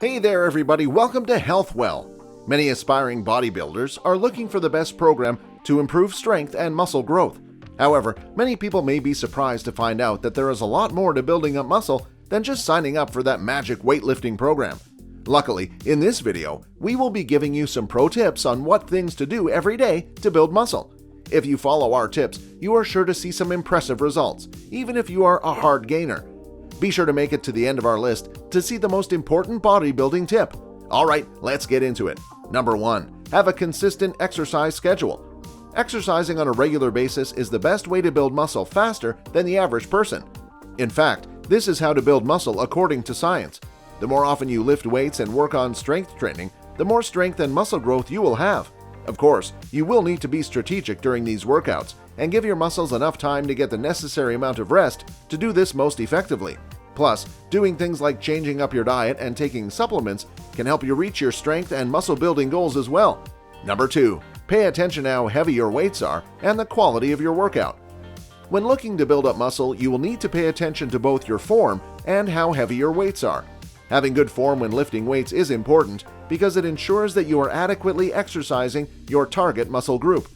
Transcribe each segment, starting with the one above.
Hey there everybody, welcome to Health Well. Many aspiring bodybuilders are looking for the best program to improve strength and muscle growth. However, many people may be surprised to find out that there is a lot more to building up muscle than just signing up for that magic weightlifting program. Luckily, in this video, we will be giving you some pro tips on what things to do every day to build muscle. If you follow our tips, you are sure to see some impressive results, even if you are a hard gainer. Be sure to make it to the end of our list to see the most important bodybuilding tip. Alright, let's get into it. Number 1. Have a consistent exercise schedule. Exercising on a regular basis is the best way to build muscle faster than the average person. In fact, this is how to build muscle according to science. The more often you lift weights and work on strength training, the more strength and muscle growth you will have. Of course, you will need to be strategic during these workouts and give your muscles enough time to get the necessary amount of rest to do this most effectively. Plus, doing things like changing up your diet and taking supplements can help you reach your strength and muscle building goals as well. Number 2. Pay attention to how heavy your weights are and the quality of your workout. When looking to build up muscle, you will need to pay attention to both your form and how heavy your weights are. Having good form when lifting weights is important because it ensures that you are adequately exercising your target muscle group.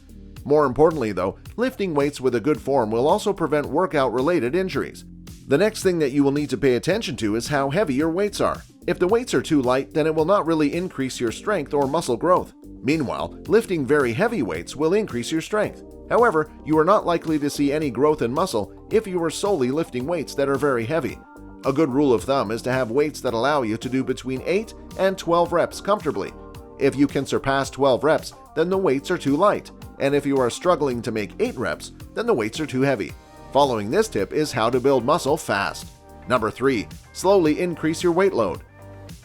More importantly though, lifting weights with a good form will also prevent workout-related injuries. The next thing that you will need to pay attention to is how heavy your weights are. If the weights are too light, then it will not really increase your strength or muscle growth. Meanwhile, lifting very heavy weights will increase your strength. However, you are not likely to see any growth in muscle if you are solely lifting weights that are very heavy. A good rule of thumb is to have weights that allow you to do between 8 and 12 reps comfortably. If you can surpass 12 reps, then the weights are too light, and if you are struggling to make 8 reps, then the weights are too heavy. Following this tip is how to build muscle fast. Number 3. Slowly increase your weight load.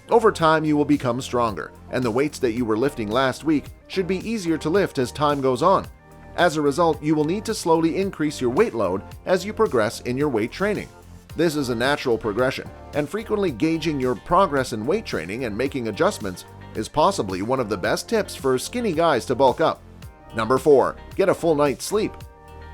Over time, you will become stronger, and the weights that you were lifting last week should be easier to lift as time goes on. As a result, you will need to slowly increase your weight load as you progress in your weight training. This is a natural progression, and frequently gauging your progress in weight training and making adjustments is possibly one of the best tips for skinny guys to bulk up. Number 4. Get a full night's sleep.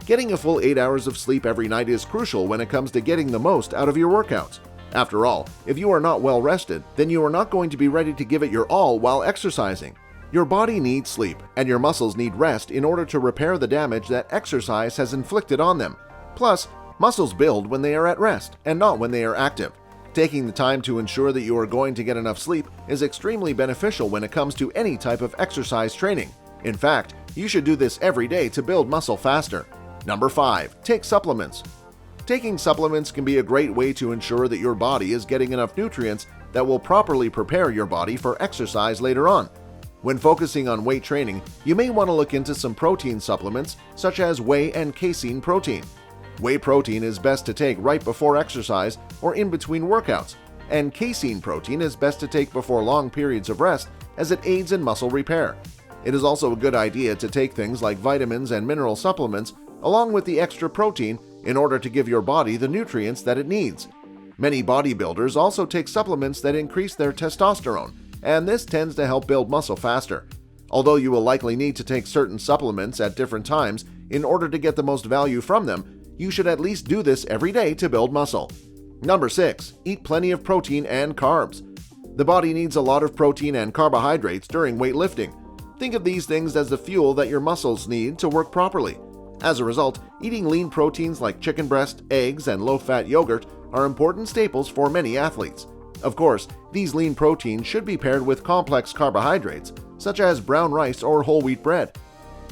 Getting a full 8 hours of sleep every night is crucial when it comes to getting the most out of your workouts. After all, if you are not well rested, then you are not going to be ready to give it your all while exercising. Your body needs sleep, and your muscles need rest in order to repair the damage that exercise has inflicted on them. Plus, muscles build when they are at rest and not when they are active. Taking the time to ensure that you are going to get enough sleep is extremely beneficial when it comes to any type of exercise training. In fact, you should do this every day to build muscle faster. Number 5. Take supplements. Taking supplements can be a great way to ensure that your body is getting enough nutrients that will properly prepare your body for exercise later on. When focusing on weight training, you may want to look into some protein supplements such as whey and casein protein. Whey protein is best to take right before exercise or in between workouts, and casein protein is best to take before long periods of rest as it aids in muscle repair. It is also a good idea to take things like vitamins and mineral supplements along with the extra protein in order to give your body the nutrients that it needs. Many bodybuilders also take supplements that increase their testosterone, and this tends to help build muscle faster. Although you will likely need to take certain supplements at different times in order to get the most value from them, you should at least do this every day to build muscle. Number 6. Eat plenty of protein and carbs. The body needs a lot of protein and carbohydrates during weightlifting. Think of these things as the fuel that your muscles need to work properly. As a result, eating lean proteins like chicken breast, eggs, and low-fat yogurt are important staples for many athletes. Of course, these lean proteins should be paired with complex carbohydrates, such as brown rice or whole wheat bread.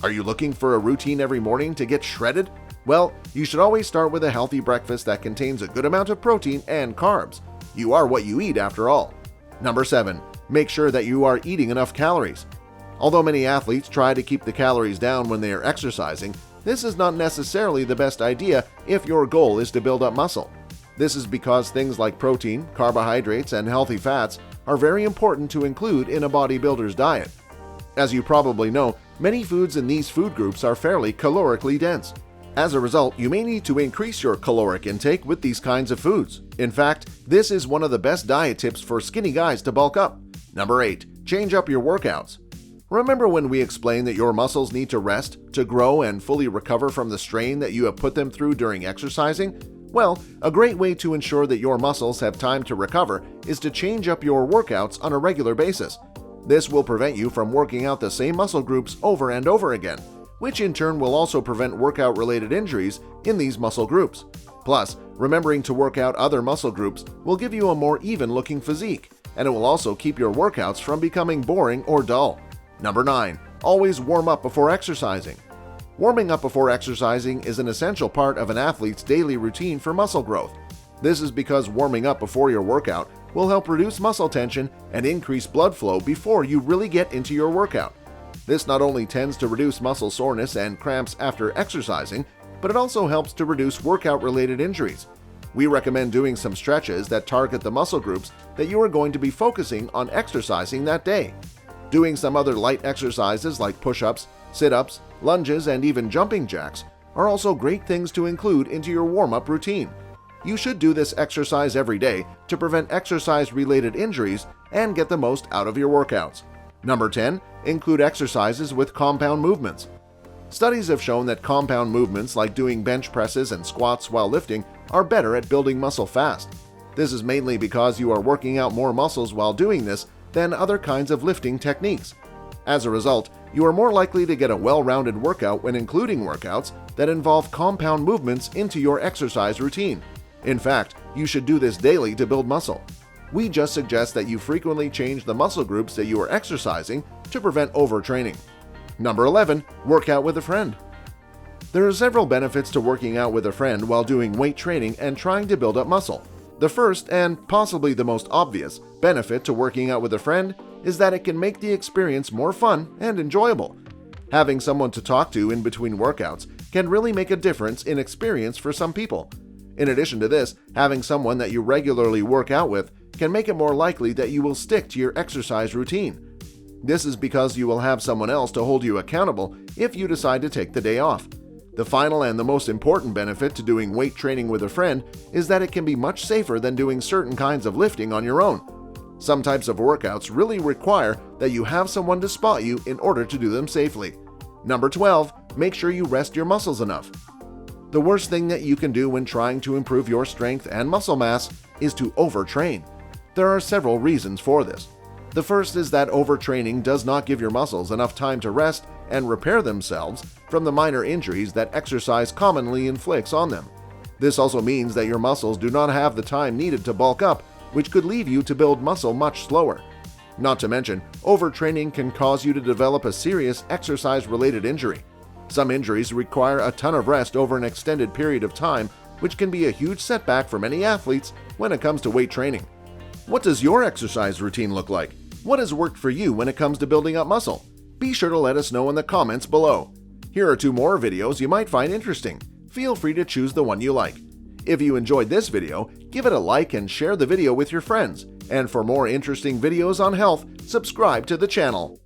Are you looking for a routine every morning to get shredded? Well, you should always start with a healthy breakfast that contains a good amount of protein and carbs. You are what you eat after all. Number 7. Make sure that you are eating enough calories. Although many athletes try to keep the calories down when they are exercising, this is not necessarily the best idea if your goal is to build up muscle. This is because things like protein, carbohydrates, and healthy fats are very important to include in a bodybuilder's diet. As you probably know, many foods in these food groups are fairly calorically dense. As a result, you may need to increase your caloric intake with these kinds of foods. In fact, this is one of the best diet tips for skinny guys to bulk up. Number 8. Change up your workouts. Remember when we explained that your muscles need to rest to grow and fully recover from the strain that you have put them through during exercising? Well, a great way to ensure that your muscles have time to recover is to change up your workouts on a regular basis. This will prevent you from working out the same muscle groups over and over again, which in turn will also prevent workout-related injuries in these muscle groups. Plus, remembering to work out other muscle groups will give you a more even-looking physique, and it will also keep your workouts from becoming boring or dull. Number 9. Always warm up before exercising. Warming up before exercising is an essential part of an athlete's daily routine for muscle growth. This is because warming up before your workout will help reduce muscle tension and increase blood flow before you really get into your workout. This not only tends to reduce muscle soreness and cramps after exercising, but it also helps to reduce workout-related injuries. We recommend doing some stretches that target the muscle groups that you are going to be focusing on exercising that day. Doing some other light exercises like push-ups, sit-ups, lunges, and even jumping jacks are also great things to include into your warm-up routine. You should do this exercise every day to prevent exercise-related injuries and get the most out of your workouts. Number 10. Include exercises with compound movements. Studies have shown that compound movements like doing bench presses and squats while lifting are better at building muscle fast. This is mainly because you are working out more muscles while doing this than other kinds of lifting techniques. As a result, you are more likely to get a well-rounded workout when including workouts that involve compound movements into your exercise routine. In fact, you should do this daily to build muscle. We just suggest that you frequently change the muscle groups that you are exercising to prevent overtraining. Number 11. Work out with a friend. There are several benefits to working out with a friend while doing weight training and trying to build up muscle. The first, and possibly the most obvious, benefit to working out with a friend is that it can make the experience more fun and enjoyable. Having someone to talk to in between workouts can really make a difference in experience for some people. In addition to this, having someone that you regularly work out with can make it more likely that you will stick to your exercise routine. This is because you will have someone else to hold you accountable if you decide to take the day off. The final and the most important benefit to doing weight training with a friend is that it can be much safer than doing certain kinds of lifting on your own. Some types of workouts really require that you have someone to spot you in order to do them safely. Number 12. Make sure you rest your muscles enough. The worst thing that you can do when trying to improve your strength and muscle mass is to overtrain. There are several reasons for this. The first is that overtraining does not give your muscles enough time to rest and repair themselves from the minor injuries that exercise commonly inflicts on them. This also means that your muscles do not have the time needed to bulk up, which could leave you to build muscle much slower. Not to mention, overtraining can cause you to develop a serious exercise-related injury. Some injuries require a ton of rest over an extended period of time, which can be a huge setback for many athletes when it comes to weight training. What does your exercise routine look like? What has worked for you when it comes to building up muscle? Be sure to let us know in the comments below. Here are 2 more videos you might find interesting. Feel free to choose the one you like. If you enjoyed this video, give it a like and share the video with your friends. And for more interesting videos on health, subscribe to the channel.